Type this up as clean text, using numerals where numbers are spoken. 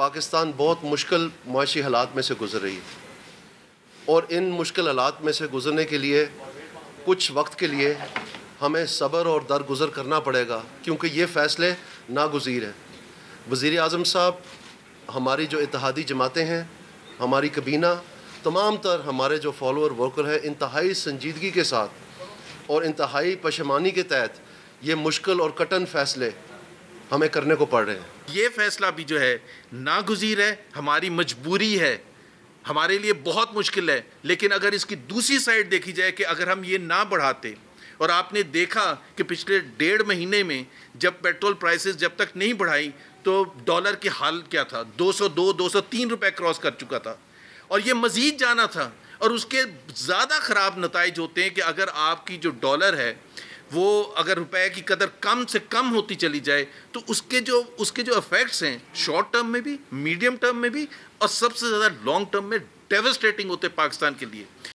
پاکستان بہت مشکل معاشی حالات میں سے گزر رہی ہے اور ان مشکل حالات میں سے گزرنے کے لیے کچھ وقت کے لیے ہمیں صبر اور درگزر کرنا پڑے گا، کیونکہ یہ فیصلے ناگزیر ہیں۔ وزیر اعظم صاحب، ہماری جو اتحادی جماعتیں ہیں، ہماری کابینہ، تمام تر ہمارے جو فالوور ورکر ہیں، انتہائی سنجیدگی کے ساتھ اور انتہائی پشیمانی کے تحت یہ مشکل اور کٹن فیصلے ہمیں کرنے کو پڑ رہے ہیں۔ یہ فیصلہ بھی جو ہے ناگزیر ہے، ہماری مجبوری ہے، ہمارے لیے بہت مشکل ہے، لیکن اگر اس کی دوسری سائڈ دیکھی جائے کہ اگر ہم یہ نہ بڑھاتے، اور آپ نے دیکھا کہ پچھلے 1.5 مہینے میں جب پیٹرول پرائسز جب تک نہیں بڑھائی تو ڈالر کی حال کیا تھا، 202 203 روپے کراس کر چکا تھا، اور یہ مزید جانا تھا، اور اس کے زیادہ خراب نتائج ہوتے ہیں کہ اگر آپ کی جو ڈالر ہے وہ اگر روپے کی قدر کم سے کم ہوتی چلی جائے تو اس کے جو ایفیکٹس ہیں شارٹ ٹرم میں بھی، میڈیم ٹرم میں بھی، اور سب سے زیادہ لانگ ٹرم میں ڈیوسٹیٹنگ ہوتے پاکستان کے لیے۔